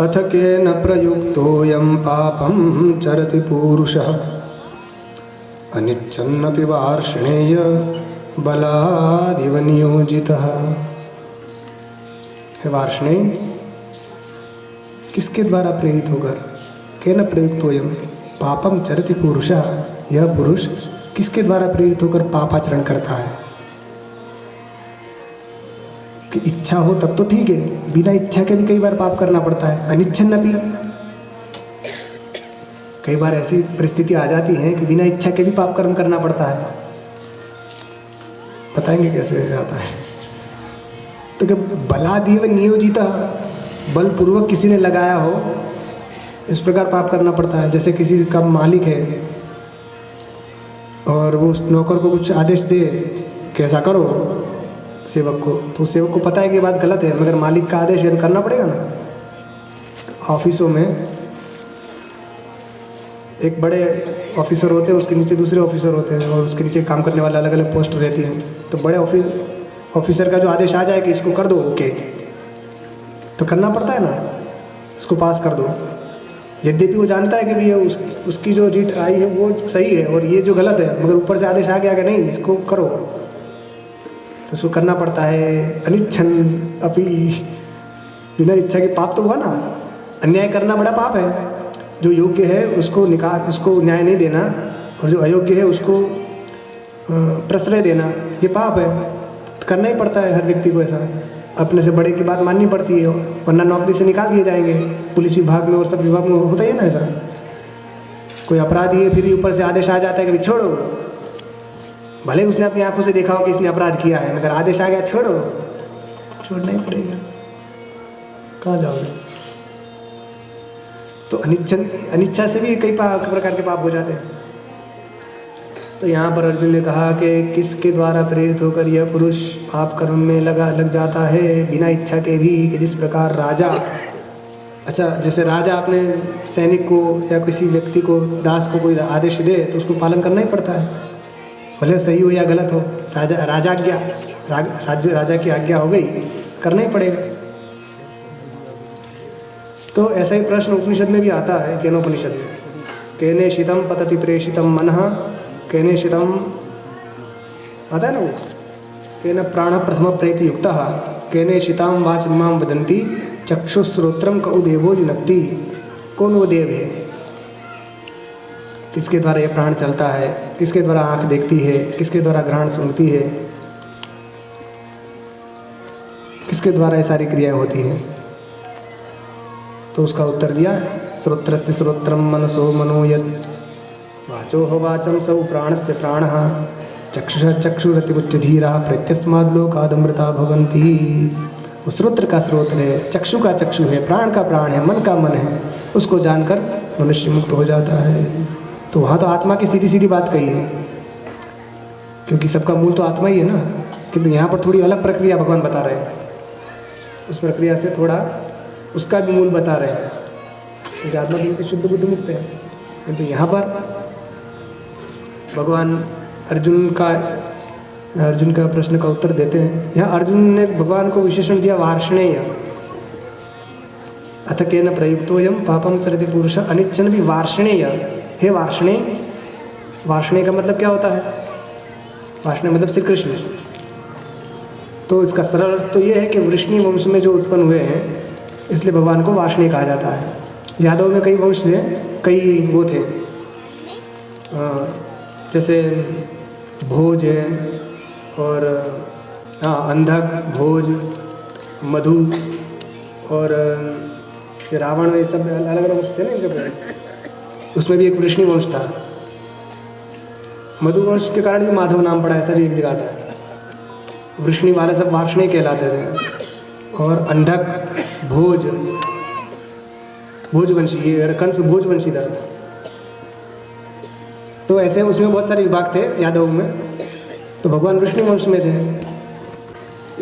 अथ केन प्रयुक्तोऽयं पापं चरति पूरुषः अनिच्छन्नपि वार्ष्णेय बलादिव नियोजितः। हे वार्ष्णेय, किसके द्वारा प्रेरित होकर, केन प्रयुक्तोऽयं पापं चरति पुरुषः, यह पुरुष किसके द्वारा प्रेरित होकर पापाचरण करता है। कि इच्छा हो तब तो ठीक है, बिना इच्छा के भी कई बार पाप करना पड़ता है। अनिच्छन्नपि, कई बार ऐसी परिस्थिति आ जाती है कि बिना इच्छा के भी पाप कर्म करना पड़ता है। बताएंगे कैसे जाता है। तो कि बलादेव नियोजिता, बलपूर्वक किसी ने लगाया हो, इस प्रकार पाप करना पड़ता है। जैसे किसी का मालिक है और वो उस नौकर को कुछ आदेश दे कि ऐसा करो सेवक को, तो सेवक को पता है कि ये बात गलत है, मगर मालिक का आदेश है तो करना पड़ेगा ना। ऑफिसों में एक बड़े ऑफिसर होते हैं, उसके नीचे दूसरे ऑफिसर होते हैं और उसके नीचे काम करने वाले अलग अलग पोस्ट रहती हैं। तो बड़े ऑफिसर का जो आदेश आ जाए कि इसको कर दो ओके, तो करना पड़ता है ना, इसको पास कर दो। यद्यपि वो जानता है कि भैया उसकी जो रीट आई है वो सही है और ये जो गलत है, मगर ऊपर से आदेश आ गया कि नहीं इसको करो, तो उसको करना पड़ता है। अनिच्छन अपि, बिना इच्छा के पाप तो हुआ ना। अन्याय करना बड़ा पाप है। जो योग्य है उसको उसको न्याय नहीं देना और जो अयोग्य है उसको प्रश्रय देना, ये पाप है। तो करना ही पड़ता है हर व्यक्ति को ऐसा। अपने से बड़े की बात माननी पड़ती है, वरना नौकरी से निकाल दिए जाएंगे। पुलिस विभाग में और सब विभाग में होता ही है ना ऐसा। कोई अपराधी है फिर ऊपर से आदेश आ जाता है कि छोड़ो, भले उसने अपनी आंखों से देखा हो कि इसने अपराध किया है, मगर आदेश आ गया छोड़ो, छोड़ना ही पड़ेगा, कहाँ जाओगे। तो अनिच्छा से भी कई प्रकार के पाप हो जाते हैं। तो यहाँ पर अर्जुन ने कहा कि किसके द्वारा प्रेरित होकर यह पुरुष पाप कर्म में लग जाता है बिना इच्छा के भी, कि जिस प्रकार राजा, अच्छा जैसे राजा अपने सैनिक को या किसी व्यक्ति को, दास को कोई आदेश दे तो उसको पालन करना ही पड़ता है, भले सही हो या गलत हो। राजा की आज्ञा हो गई, करना ही पड़ेगा। तो ऐसा ही प्रश्न उपनिषद में भी आता है, केनोपनिषद में, केने शितम पतति प्रेषितम मनः, केने शितम आता है ना वो, केन प्राण प्रथम प्रेति युक्तः, केने शिताम वाच इमाम वदंती चक्षुश्रोत्रम कौ देवो युनक्ति। कौन वो देव है, किसके द्वारा ये प्राण चलता है, किसके द्वारा आँख देखती है, किसके द्वारा घ्राण सूंघती है, किसके द्वारा ये सारी क्रियाएं होती हैं। तो उसका उत्तर दिया, श्रोत्रस्य श्रोत्रम मनसो मनो यत् वाचो हो वाचम सौ प्राणस्य प्राणः चक्षुष चक्षुरतिमुच्च धीरः प्रत्यस्माद् लोकादमृता भवन्ति। वो श्रोत्र का श्रोत्र है, चक्षु का चक्षु है, प्राण का प्राण है, मन का मन है, उसको जानकर मनुष्य मुक्त हो जाता है। तो वहाँ तो आत्मा की सीधी सीधी बात कही है, क्योंकि सबका मूल तो आत्मा ही है ना। किंतु यहाँ पर थोड़ी अलग प्रक्रिया भगवान बता रहे हैं, उस प्रक्रिया से थोड़ा उसका भी मूल बता रहे हैं, क्योंकि आत्मा बिल्कुल शुद्ध बुद्ध मुक्त है। किंतु यहाँ पर भगवान अर्जुन का प्रश्न का उत्तर देते हैं। यहाँ अर्जुन ने भगवान को विशेषण दिया वार्ष्णेय। अथ केन प्रयुक्तोऽयं पापं चरति पुरुषः अनिच्छन् भी वार्ष्णेय। हे वार्ष्णेय, वार्ष्णेय का मतलब क्या होता है? वार्ष्णेय मतलब श्री कृष्ण। तो इसका सरल अर्थ तो ये है कि वृष्णि वंश में जो उत्पन्न हुए हैं, इसलिए भगवान को वार्ष्णेय कहा जाता है। यादव में कई वंश थे, कई वो थे, जैसे भोज है और अंधक, भोज, मधु और रावण, ये सब अलग अलग वंश थे ना इनके। उसमें भी एक वृष्णि वंश था। मधु वंश के कारण भी माधव नाम पड़ा, ऐसा भी एक जगह था। वृष्णि वाले सब वार्ष्णेय कहलाते थे। और अंधक, भोजवंशी, ये कंस भोजवंशी था। तो ऐसे उसमें बहुत सारे विभाग थे यादव में। तो भगवान विष्णु वंश में थे,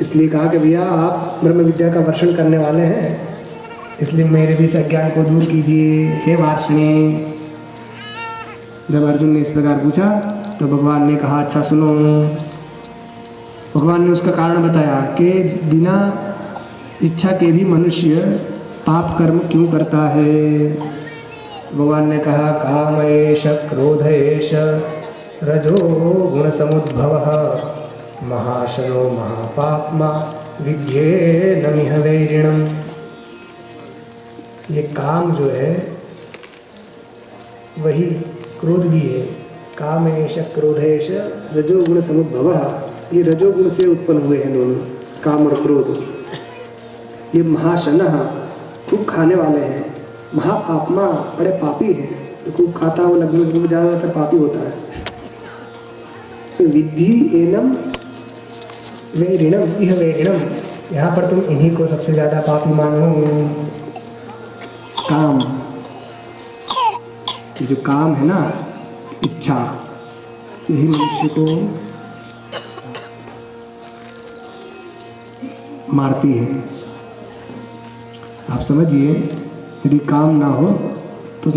इसलिए कहा कि भैया आप ब्रह्म विद्या का वर्षण करने वाले हैं, इसलिए मेरे भी इस अज्ञान को दूर कीजिए, हे वार्ष्णेय। जब अर्जुन ने इस प्रकार पूछा तो भगवान ने कहा, अच्छा सुनो। भगवान ने उसका कारण बताया कि बिना इच्छा के भी मनुष्य पाप कर्म क्यों करता है? भगवान ने कहा काम एष क्रोध एष रजो गुण समुद्भवः महाशनो महापाप्मा विद्येनमिह वैरिणम्। ये काम जो है वही क्रोध भी है। काम एष क्रोध एष रजोगुण समुद्भवः, ये रजोगुण से उत्पन्न हुए हैं दोनों, काम और क्रोध। ये महाशनः, खूब खाने वाले हैं। महापाप्मा, बड़े पापी हैं। तो खूब खाता हो लगने को ज़्यादातर पापी होता है। तो विद्धि एनम वैरिणम इह वैरिणम, यहाँ पर तुम इन्हीं को सबसे ज़्यादा पापी मानो। काम, ये जो काम है ना, इच्छा, यही मनुष्य को मारती है। आप समझिए, यदि काम ना हो तो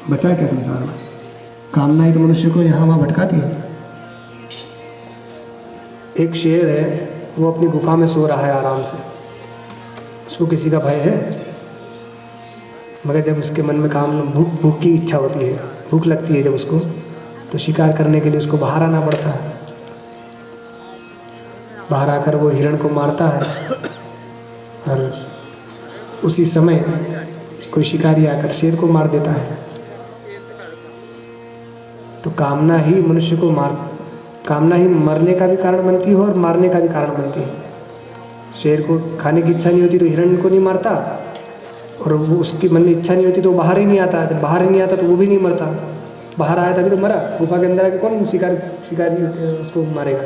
बचा क्या संसार में? कामना ही तो मनुष्य को यहाँ वहाँ भटकाती है। एक शेर है, वो अपनी गुफा में सो रहा है आराम से। उसको किसी का भय है, मगर जब उसके मन में काम भूख की इच्छा होती है, भूख लगती है जब उसको, तो शिकार करने के लिए उसको बाहर आना पड़ता है। बाहर आकर वो हिरण को मारता है और उसी समय कोई शिकारी आकर शेर को मार देता है। तो कामना ही मनुष्य को कामना ही मरने का भी कारण बनती है और मारने का भी कारण बनती है। शेर को खाने की इच्छा नहीं होती तो हिरण को नहीं मारता, और वो उसकी मन में इच्छा नहीं होती तो बाहर ही नहीं आता। जब बाहर ही नहीं आता तो वो भी नहीं मरता। बाहर आया तभी तो मरा। गुफा के अंदर आके कौन शिकारी उसको मारेगा?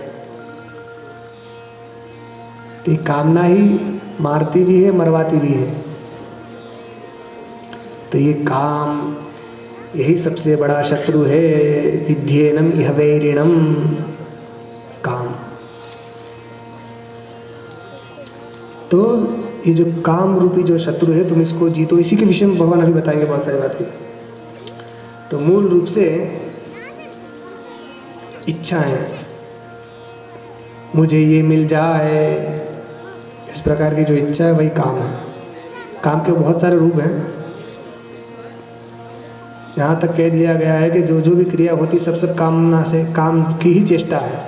तो कामना ही मारती भी है, मरवाती भी है। तो ये काम, यही सबसे बड़ा शत्रु है। विद्येनम इह वैरिणम, काम। तो ये जो काम रूपी जो शत्रु है, तुम इसको जीतो। इसी के विषय में भगवान अभी बताएंगे बहुत सारी बातें। तो मूल रूप से इच्छा है, मुझे ये मिल जाए, इस प्रकार की जो इच्छा है वही काम है। काम के बहुत सारे रूप हैं। यहाँ तक कह दिया गया है कि जो जो भी क्रिया होती सब सब कामना से, काम की ही चेष्टा है।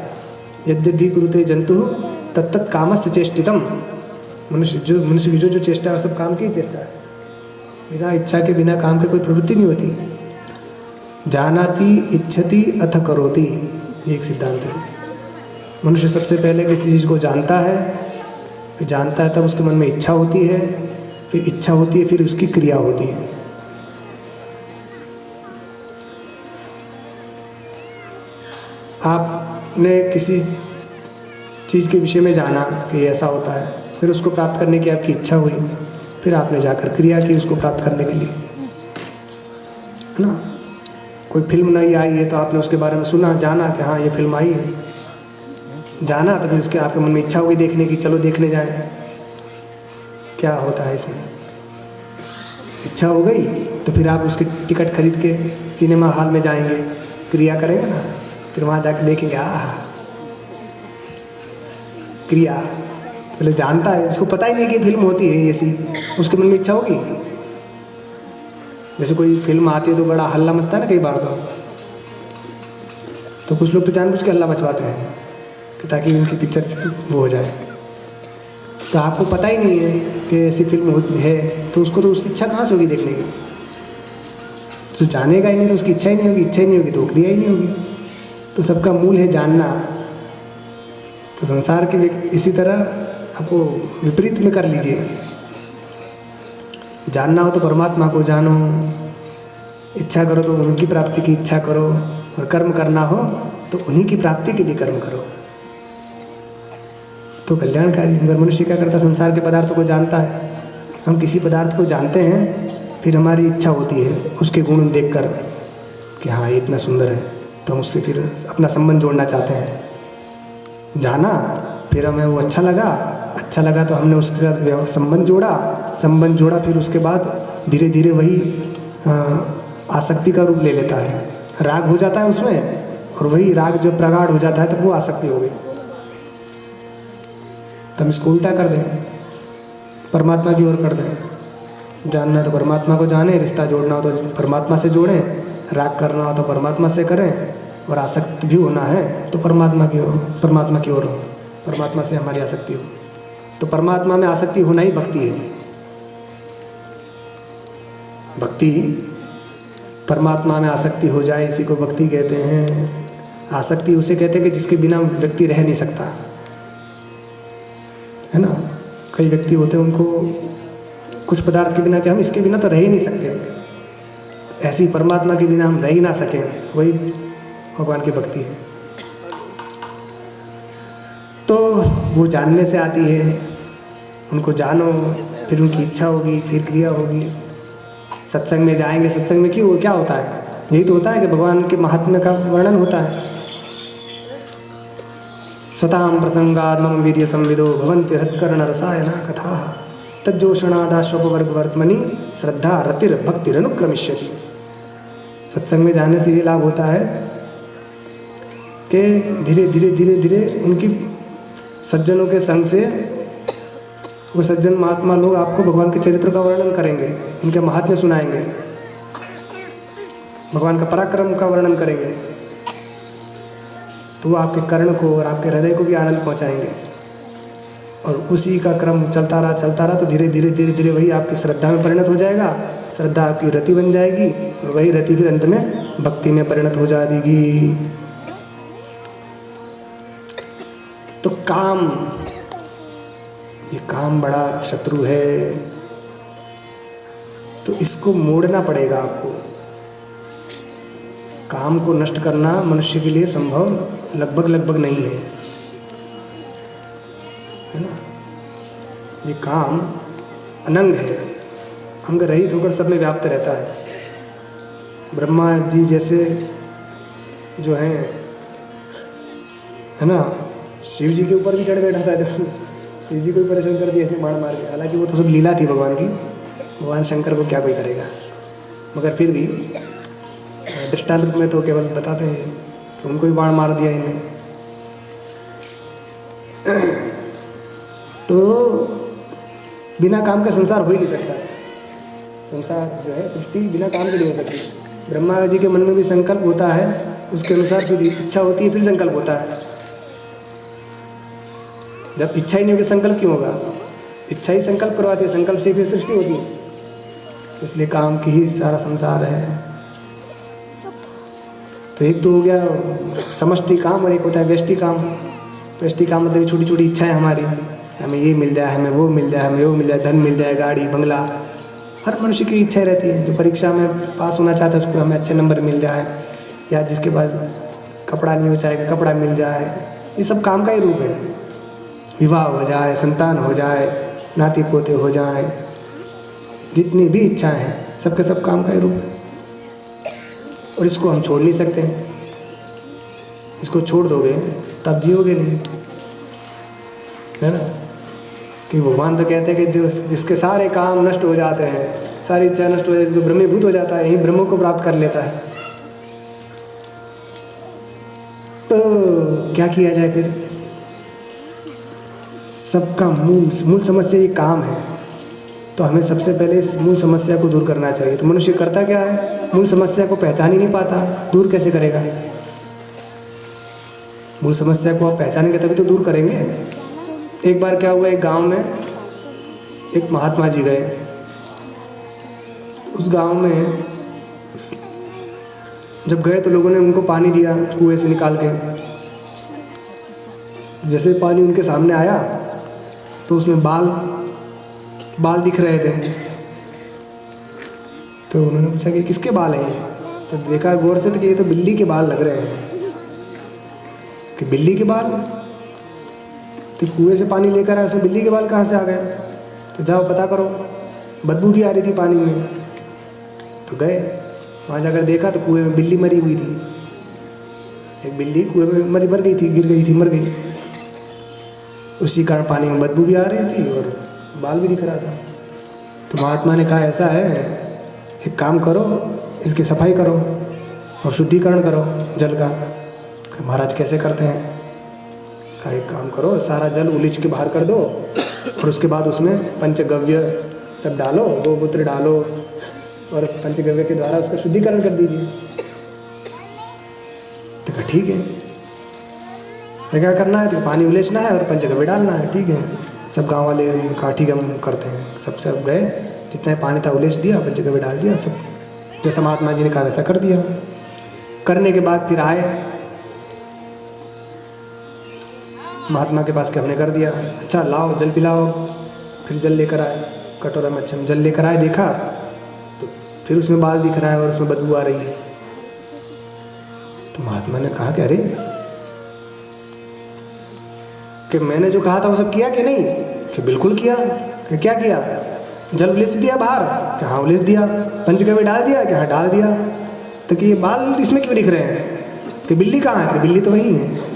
यद्यधि कुरुते जंतु तत्तत् कामस्य चेष्टितम। मनुष्य की जो चेष्टा है सब काम की ही चेष्टा है। बिना इच्छा के, बिना काम के कोई प्रवृत्ति नहीं होती। जानाति इच्छति अथ करोति, ये एक सिद्धांत है। मनुष्य सबसे पहले किसी चीज़ को जानता है, फिर जानता है तब उसके मन में इच्छा होती है, फिर इच्छा होती है, फिर उसकी क्रिया होती है। आपने किसी चीज़ के विषय में जाना कि ऐसा होता है, फिर उसको प्राप्त करने की आपकी इच्छा हुई, फिर आपने जाकर क्रिया की उसको प्राप्त करने के लिए, है ना। कोई फिल्म नई आई है तो आपने उसके बारे में सुना, जाना कि हाँ ये फिल्म आई है, जाना, तभी उसके आपके मन में इच्छा हुई देखने की, चलो देखने जाएं। क्या होता है इसमें? इच्छा हो गई तो फिर आप उसकी टिकट खरीद के सिनेमा हॉल में जाएंगे, क्रिया करेंगे ना, फिर वहाँ जाकर देखेंगे। क्रिया पहले जानता है, इसको पता ही नहीं कि फिल्म होती है ये चीज़, उसके मन में इच्छा होगी। जैसे कोई फिल्म आती है तो बड़ा हल्ला मचता है ना कई बार, तो कुछ लोग तो जानबूझ के हल्ला मचवाते हैं कि ताकि उनकी पिक्चर वो हो जाए। तो आपको पता ही नहीं है कि ऐसी फिल्म होती है, तो उसको तो उसकी इच्छा कहाँ से होगी देखने की? तो जानेगा ही नहीं तो उसकी इच्छा ही नहीं होगी, इच्छा ही नहीं होगी तो क्रिया ही नहीं होगी। तो सबका मूल है जानना। तो संसार के इसी तरह आपको विपरीत में कर लीजिए। जानना हो तो परमात्मा को जानो, इच्छा करो तो उनकी प्राप्ति की इच्छा करो, और कर्म करना हो तो उन्हीं की प्राप्ति के लिए कर्म करो, तो कल्याणकारी। अगर मनुष्य क्या करता है, संसार के पदार्थों को जानता है। हम किसी पदार्थ को जानते हैं, फिर हमारी इच्छा होती है उसके गुण देखकर कि हाँ ये इतना सुंदर है, तो हम उससे फिर अपना संबंध जोड़ना चाहते हैं। जाना, फिर हमें वो अच्छा लगा तो हमने उसके साथ संबंध जोड़ा, फिर उसके बाद धीरे धीरे वही आसक्ति का रूप ले लेता है। राग हो जाता है उसमें, और वही राग जब प्रगाढ़ हो जाता है तब वो आसक्ति हो गई। तो हम इसको उल्टा कर दें, परमात्मा की ओर कर दें। जानना है तो परमात्मा को जाने, रिश्ता जोड़ना हो तो परमात्मा से जोड़ें, राग करना हो तो परमात्मा से करें, और आसक्त भी होना है तो परमात्मा की ओर हो, परमात्मा से हमारी आसक्ति हो। तो परमात्मा में आसक्ति होना ही भक्ति है। भक्ति, परमात्मा में आसक्ति हो जाए, इसी को भक्ति कहते हैं। आसक्ति उसे कहते हैं कि जिसके बिना व्यक्ति रह नहीं सकता, है ना। कई व्यक्ति होते हैं, उनको कुछ पदार्थ के बिना कि हम इसके बिना तो रह ही नहीं सकते, ऐसी परमात्मा के बिना हम रह ही ना सकें, वही भगवान की भक्ति है। तो वो जानने से आती है, उनको जानो, फिर उनकी इच्छा होगी, फिर क्रिया होगी। सत्संग में जाएंगे, सत्संग में क्यों, क्या होता है? यही तो होता है कि भगवान के महात्म्य का वर्णन होता है। सताम प्रसंगाद मम वीर्य संविदो भवन्ति हृत्कर्ण रसायना कथा तज्जोषणादाश्वपवर्ग वर्तमनि श्रद्धा रतिर भक्तिरनुक्रमिष्यति। सत्संग में जाने से ये लाभ होता है कि धीरे धीरे धीरे धीरे उनकी सज्जनों के संग से वो सज्जन महात्मा लोग आपको भगवान के चरित्र का वर्णन करेंगे, उनके महात्म्य सुनाएंगे, भगवान का पराक्रम का वर्णन करेंगे, तो वो आपके कर्ण को और आपके हृदय को भी आनंद पहुंचाएंगे। और उसी का क्रम चलता रहा तो धीरे धीरे धीरे धीरे वही आपकी श्रद्धा में परिणत हो जाएगा, श्रद्धा आपकी रति बन जाएगी, और वही रति फिर अंत में भक्ति में परिणत हो जाएगी। तो काम, ये काम बड़ा शत्रु है, तो इसको मोड़ना पड़ेगा आपको। काम को नष्ट करना मनुष्य के लिए संभव लगभग नहीं है ना। ये काम अनंग है, अंग रहित होकर सब में व्याप्त रहता है। ब्रह्मा जी जैसे जो हैं, है ना, शिव जी के ऊपर भी चढ़ बैठा था, शिव जी को भी परेशान कर दिया इसने बाण मार के। हालांकि वो तो सब लीला थी भगवान की, भगवान शंकर को क्या कोई करेगा, मगर फिर भी दृष्टांत रूप में तो केवल बताते हैं कि उनको भी बाण मार दिया इन्हें। तो बिना काम का संसार हो ही नहीं सकता। संसार जो है, सृष्टि बिना काम के नहीं हो सकती। ब्रह्मा जी के मन में भी संकल्प होता है, उसके अनुसार फिर इच्छा होती है, फिर संकल्प होता है। जब इच्छा ही नहीं होगी संकल्प क्यों होगा? इच्छा ही संकल्प करवाती है, संकल्प से फिर सृष्टि होती है। इसलिए काम की ही सारा संसार है। तो एक तो हो गया समष्टि काम, और एक होता है व्यष्टि काम। व्यष्टि काम मतलब छोटी छोटी इच्छाएं हमारी, हमें ये मिल जाए, हमें वो मिल जाए, हमें वो मिल जाए, धन मिल जाए, गाड़ी बंगला, हर मनुष्य की इच्छाएं रहती है। जो परीक्षा में पास होना चाहता है उसको हमें अच्छे नंबर मिल जाए, या जिसके पास कपड़ा नहीं हो चाहेगा कपड़ा मिल जाए, ये सब काम का ही रूप है। विवाह हो जाए, संतान हो जाए, नाती पोते हो जाए, जितनी भी इच्छाएं हैं सबके सब काम का ही रूप है। और इसको हम छोड़ नहीं सकते। इसको छोड़ दोगे तब जियोगे नहीं, है ना। कि भगवान तो कहते हैं कि जो जिसके सारे काम नष्ट हो जाते हैं, सारी इच्छा नष्ट हो जाती है, तो ब्रह्मीभूत हो जाता है, यही ब्रह्म को प्राप्त कर लेता है। तो क्या किया जाए फिर? सबका मूल समस्या ये काम है। तो हमें सबसे पहले इस मूल समस्या को दूर करना चाहिए। तो मनुष्य करता क्या है? मूल समस्या को पहचान ही नहीं पाता, दूर कैसे करेगा? मूल समस्या को आप पहचानेंगे तभी तो दूर करेंगे। एक बार क्या हुआ, एक गांव में एक महात्मा जी गए। उस गांव में जब गए तो लोगों ने उनको पानी दिया कुएं से निकाल के। जैसे पानी उनके सामने आया तो उसमें बाल दिख रहे थे। तो उन्होंने पूछा कि किसके बाल हैं? तो देखा गौर से तो कि ये तो बिल्ली के बाल लग रहे हैं। कि बिल्ली के बाल? तो कुएं से पानी लेकर आए, उसमें बिल्ली के बाल कहाँ से आ गए? तो जाओ पता करो, बदबू भी आ रही थी पानी में। तो गए वहाँ जाकर देखा तो कुएं में बिल्ली मरी हुई थी। एक बिल्ली कुएं में मर गई थी, गिर गई थी, मर गई। उसी कारण पानी में बदबू भी आ रही थी और बाल भी दिख रहा था। तो महात्मा ने कहा ऐसा है, एक काम करो, इसकी सफाई करो और शुद्धिकरण करो जल का। महाराज कैसे करते हैं? कहा एक काम करो, सारा जल उलीच के बाहर कर दो और उसके बाद उसमें पंचगव्य सब डालो, गोमूत्र डालो और पंचगव्य के द्वारा उसका शुद्धिकरण कर दीजिए। तो कहा ठीक है। तो क्या करना है, तो पानी उलेचना है और पंचगव्य डालना है। ठीक है, सब गांव वाले कहा ठीक है हम करते हैं। सब गए, जितना पानी था उलेच दिया, पंचगव्य डाल दिया, सब जैसा महात्मा जी ने कहा वैसा कर दिया। करने के बाद फिर आए महात्मा के पास कि हमने कर दिया। अच्छा लाओ जल पिलाओ। फिर जल लेकर आए, कटोरा में अच्छा जल लेकर आए, देखा तो फिर उसमें बाल दिख रहा है और उसमें बदबू आ रही है। तो महात्मा ने कहा कि अरे कि मैंने जो कहा था वो सब किया कि नहीं? कि बिल्कुल किया। कि क्या किया? जल उलीच दिया बाहर? कि हाँ उलीच दिया। पंचगव्य डाल दिया? कि हाँ डाल दिया। तो कि ये बाल इसमें क्यों दिख रहे हैं? कि बिल्ली कहाँ है? कि बिल्ली तो वही है।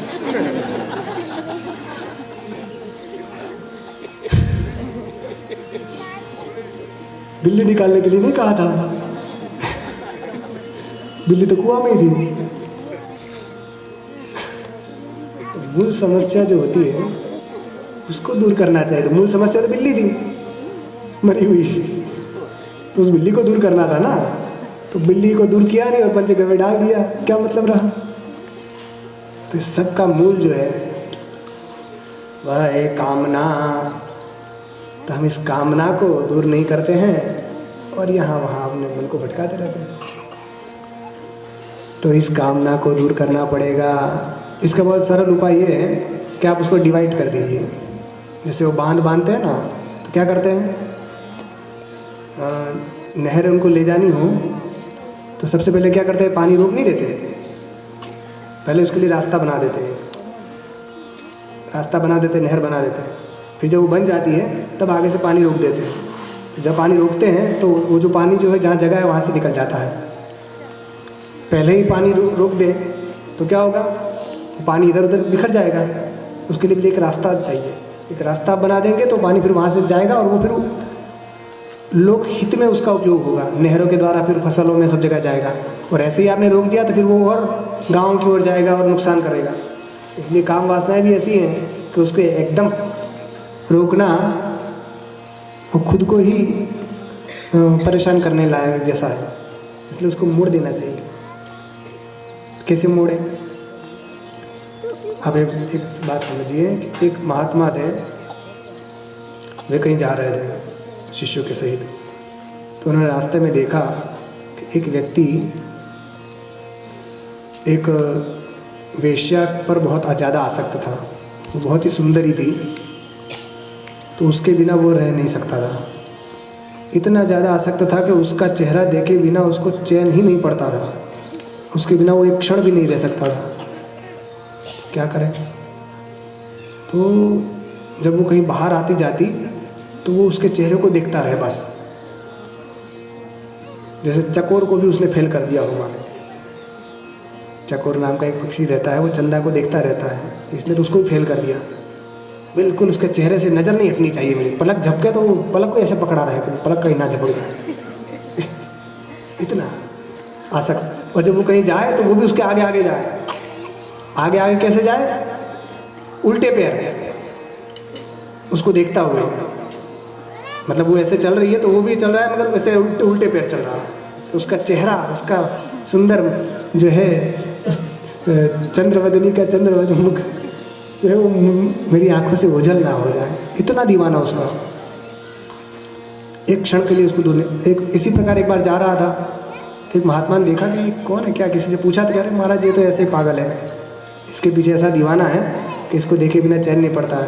बिल्ली निकालने के लिए नहीं कहा था, बिल्ली तो कुआं में ही थी। तो मूल समस्या जो होती है उसको दूर करना चाहिए। तो मूल समस्या तो बिल्ली थी मरी हुई, तो उस बिल्ली को दूर करना था ना। तो बिल्ली को दूर किया नहीं और पंचगव्य डाल दिया, क्या मतलब रहा? तो सबका मूल जो है वह है कामना। तो हम इस कामना को दूर नहीं करते हैं और यहाँ वहाँ अपने मन को भटकाते रहते हैं। तो इस कामना को दूर करना पड़ेगा। इसका बहुत सरल उपाय ये है कि आप उसको डिवाइड कर दीजिए। जैसे वो बांध बांधते हैं ना, तो क्या करते हैं, नहर उनको ले जानी हो तो सबसे पहले क्या करते हैं, पानी रोक नहीं देते, पहले उसके लिए रास्ता बना देते हैं। रास्ता बना देते हैं, नहर बना देते हैं। फिर जब वो बन जाती है तब आगे से पानी रोक देते हैं। तो जब पानी रोकते हैं तो वो जो पानी जो है जहाँ जगह है वहाँ से निकल जाता है। पहले ही पानी रोक दे तो क्या होगा, पानी इधर उधर बिखर जाएगा। उसके लिए भी एक रास्ता चाहिए। एक रास्ता बना देंगे तो पानी फिर वहाँ से जाएगा और वो फिर लोक हित में उसका उपयोग होगा। नहरों के द्वारा फिर फसलों में सब जगह जाएगा। और ऐसे ही आपने रोक दिया तो फिर वो और गाँव की ओर जाएगा और नुकसान करेगा। इसलिए काम वासनाएं भी ऐसी हैं कि उसको एकदम रोकना वो खुद को ही परेशान करने लायक जैसा है। इसलिए उसको मोड़ देना चाहिए। कैसे मोड़े? आप एक बात समझिए कि एक महात्मा थे, वे कहीं जा रहे थे शिष्यों के सहित। तो उन्होंने रास्ते में देखा कि एक व्यक्ति एक वेश्या पर बहुत ज़्यादा आसक्त था। वो बहुत ही सुंदरी थी, तो उसके बिना वो रह नहीं सकता था। इतना ज़्यादा आसक्त था कि उसका चेहरा देखे बिना उसको चैन ही नहीं पड़ता था। उसके बिना वो एक क्षण भी नहीं रह सकता था। क्या करें? तो जब वो कहीं बाहर आती जाती तो वो उसके चेहरे को देखता रहे बस। जैसे चकोर को भी उसने फेल कर दिया हो माने। चकोर नाम का एक पक्षी रहता है, वो चंदा को देखता रहता है, इसने तो उसको भी फेल कर दिया। बिल्कुल उसके चेहरे से नज़र नहीं हटनी चाहिए मेरी। पलक झपके तो वो पलक को ऐसे पकड़ा रहे, पलक कहीं ना झपक जाए। इतना आसक्त। और जब वो कहीं जाए तो वो भी उसके आगे आगे जाए। आगे आगे कैसे जाए? उल्टे पैर, उसको देखता हुए। मतलब वो ऐसे चल रही है तो वो भी चल रहा है, मगर वैसे उल्टे पैर चल रहा है। तो उसका चेहरा, उसका सुंदर जो है उस चंद्रवदनी का चंद्रवदन मुख जो है वो मेरी आंखों से ओझल ना हो जाए। इतना दीवाना उसका। एक क्षण के लिए उसको दूर। एक इसी प्रकार एक बार जा रहा था तो एक महात्मा ने देखा कि कौन है, क्या किसी से पूछा तो कह रहे महाराज ये तो ऐसे ही पागल है, इसके पीछे ऐसा दीवाना है कि इसको देखे बिना चैन नहीं पड़ता है।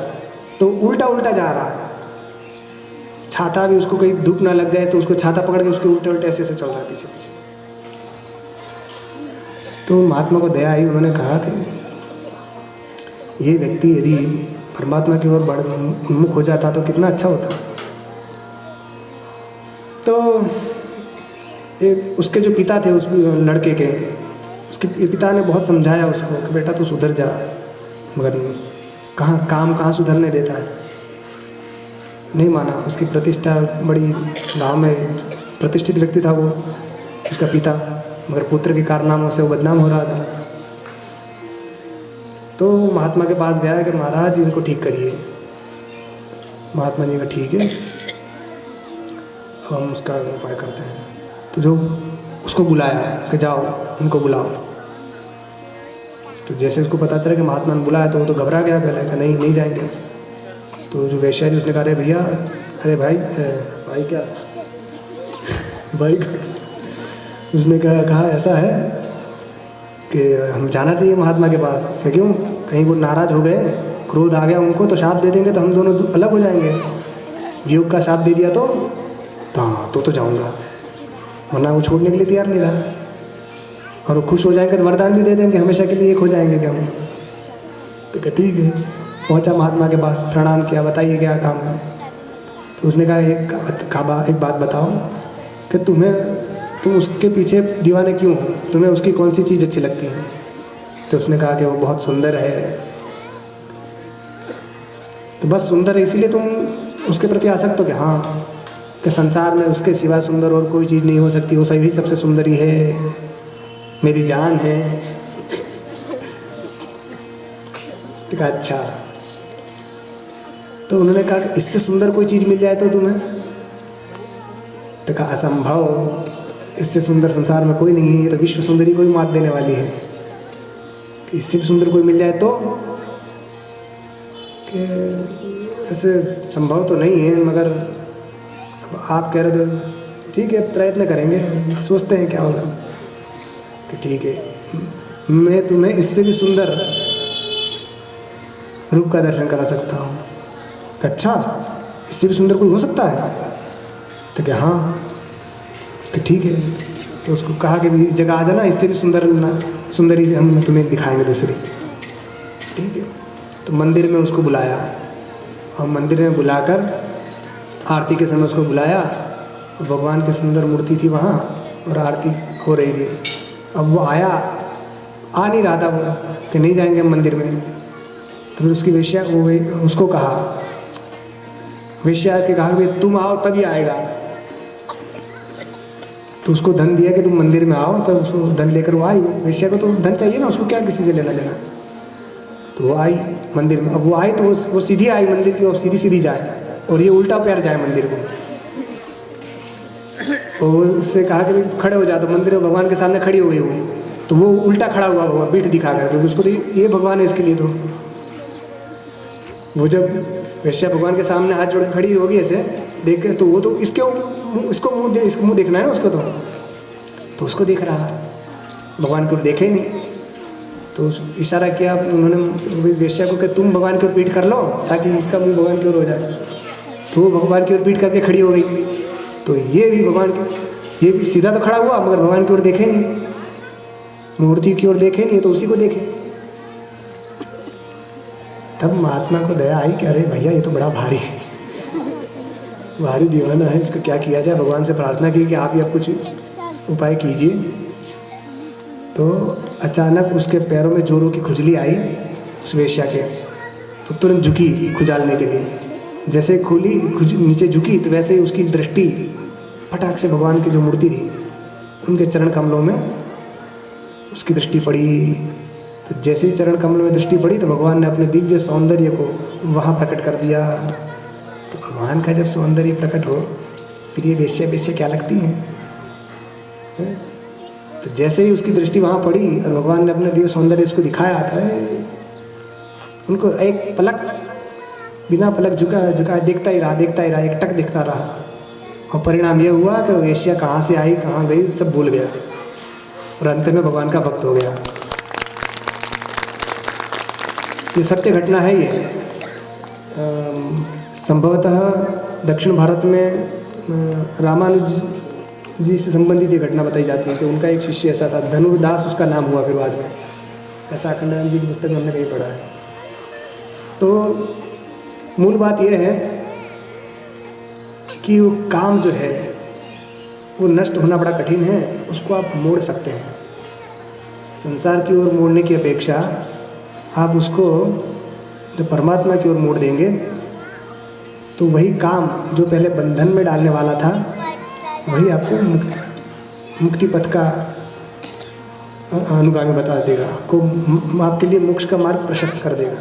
तो उल्टा उल्टा जा रहा है। छाता भी उसको कहीं धूप ना लग जाए तो उसको छाता पकड़ के उसके उल्टे उल्टे ऐसे ऐसे चल रहा है पीछे पीछे। तो महात्मा को दया आई। उन्होंने कहा कि ये व्यक्ति यदि परमात्मा की ओर उन्मुख हो जाता तो कितना अच्छा होता। तो एक उसके जो पिता थे उस लड़के के, उसके पिता ने बहुत समझाया उसको कि बेटा तू सुधर जा, मगर कहाँ सुधरने देता है। नहीं माना। उसकी प्रतिष्ठा बड़ी, गांव में प्रतिष्ठित व्यक्ति था वो उसका पिता, मगर पुत्र के कारनामों से वो बदनाम हो रहा था। तो महात्मा के पास गया कि महाराज इनको ठीक करिए। महात्मा जी का ठीक है। हम उसका उपाय करते हैं। तो जो उसको बुलाया कि जाओ उनको बुलाओ, तो जैसे उसको पता चला कि महात्मा ने बुलाया तो वो तो घबरा गया पहले कि नहीं जाएंगे। तो जो वेश्या थी उसने कहा अरे भैया, अरे भाई क्या भाई उसने कहा ऐसा है कि हम जाना चाहिए महात्मा के पास। क्यों? कहीं वो नाराज़ हो गए, क्रोध आ गया उनको तो शाप दे देंगे तो हम दोनों अलग हो जाएंगे। वियोग का शाप दे दिया तो हाँ तो जाऊंगा, वरना वो छोड़ने के लिए तैयार नहीं रहा। और वो खुश हो जाएंगे तो वरदान भी दे देंगे, हमेशा के लिए एक हो जाएंगे क्या हम। तो कहा ठीक है। पहुंचा महात्मा के पास, प्रणाम किया, बताइए क्या काम है। तो उसने कहा एक बात बताओ कि तुम उसके पीछे दीवाने क्यों हो, तुम्हें उसकी कौन सी चीज़ अच्छी लगती है। तो उसने कहा कि वो बहुत सुंदर है। तो बस सुंदर है इसीलिए तुम उसके प्रति आसक्त हो? कि हाँ, कि संसार में उसके सिवा सुंदर और कोई चीज़ नहीं हो सकती, वो सही सबसे सुंदर ही है, मेरी जान है। तो कहा अच्छा। तो उन्होंने कहा कि इससे सुंदर कोई चीज़ मिल जाए तो तुम्हें? तो कहा असंभव, इससे सुंदर संसार में कोई नहीं है, ये तो विश्व सुंदरी को ही मात देने वाली है। कि इससे भी सुंदर कोई मिल जाए तो? कि ऐसे संभव तो नहीं है, मगर आप कह रहे थे ठीक है प्रयत्न करेंगे, सोचते हैं क्या होगा। कि ठीक है, मैं तुम्हें इससे भी सुंदर रूप का दर्शन करा सकता हूँ। अच्छा, इससे भी सुंदर कोई हो सकता है? तो क्या हाँ। कि ठीक है। तो उसको कहा कि इस जगह आ जाना, इससे भी सुंदरी हम तुम्हें दिखाएंगे दूसरी। ठीक है। तो मंदिर में उसको बुलाया, और मंदिर में बुलाकर आरती के समय उसको बुलाया। भगवान की सुंदर मूर्ति थी वहाँ और आरती हो रही थी। अब वो आ नहीं रहा था वो, कि नहीं जाएंगे हम मंदिर में। तो फिर उसकी वेश्या उसको कहा, वेश्या के कहा कि तुम आओ तभी आएगा। तो उसको धन दिया कि तुम मंदिर में आओ, तब उसको धन लेकर वो आई। वेश्या को तो धन चाहिए ना, उसको क्या किसी से लेना देना। तो वो आई मंदिर में। अब वो आई तो वो सीधी आई मंदिर की, और सीधी जाए, और ये उल्टा पैर जाए मंदिर को। और उससे कहा कि खड़े हो जा। तो मंदिर में भगवान के सामने खड़ी हो गई वो। तो वो उल्टा खड़ा हुआ भगवान, पीठ दिखाकर, क्योंकि उसको ये भगवान है इसके लिए। तो वो जब वेश्या भगवान के सामने हाथ जोड़ खड़ी होगी ऐसे देख के, तो वो तो इसको मुँह देखना है ना उसको। तो उसको देख रहा, भगवान को देखे ही नहीं। तो इशारा किया उन्होंने वेश्या को कि तुम भगवान की ओर पीठ कर लो, ताकि इसका मुंह भगवान की ओर हो जाए। तो वो भगवान की ओर पीठ करके खड़ी हो गई। तो ये भी भी सीधा तो खड़ा हुआ, मगर भगवान की ओर देखे नहीं, मूर्ति की ओर देखे नहीं, तो उसी को देखे। तब महात्मा को दया आई कि अरे भैया, ये तो बड़ा भारी दीवाना है, इसको क्या किया जाए। भगवान से प्रार्थना की कि आप या कुछ उपाय कीजिए। तो अचानक उसके पैरों में जोरों की खुजली आई उस वेश्या के। तो तुरंत झुकी खुजालने के लिए। जैसे नीचे झुकी, तो वैसे ही उसकी दृष्टि फटाक से भगवान की जो मूर्ति थी उनके चरण कमलों में उसकी दृष्टि पड़ी। तो जैसे ही चरण कमलों में दृष्टि पड़ी, तो भगवान ने अपने दिव्य सौंदर्य को वहाँ प्रकट कर दिया। तो भगवान का जब सौंदर्य प्रकट हो, फिर ये वेश्या क्या लगती हैं? तो जैसे ही उसकी दृष्टि वहाँ पड़ी और भगवान ने अपने दिव्य सौंदर्य इसको दिखाया था, उनको एक पलक, बिना पलक झुका देखता ही रहा, एक टक देखता रहा। और परिणाम ये हुआ कि वेश्या कहाँ से आई, कहाँ गई, सब भूल गया, और अंत में भगवान का भक्त हो गया। ये सत्य घटना है। ये संभवतः दक्षिण भारत में रामानुज जी से संबंधित ये घटना बताई जाती है कि उनका एक शिष्य ऐसा था, धनुर्दास उसका नाम हुआ फिर बाद में। ऐसा अखंडानंद जी की पुस्तक में हमने कहीं पढ़ा है। तो मूल बात यह है कि वो काम जो है वो नष्ट होना बड़ा कठिन है, उसको आप मोड़ सकते हैं। संसार की ओर मोड़ने की अपेक्षा आप उसको जब परमात्मा की ओर मोड़ देंगे, तो वही काम जो पहले बंधन में डालने वाला था, वही आपको मुक्ति पथ का अनुगामी बता देगा, आपको आपके लिए मोक्ष का मार्ग प्रशस्त कर देगा।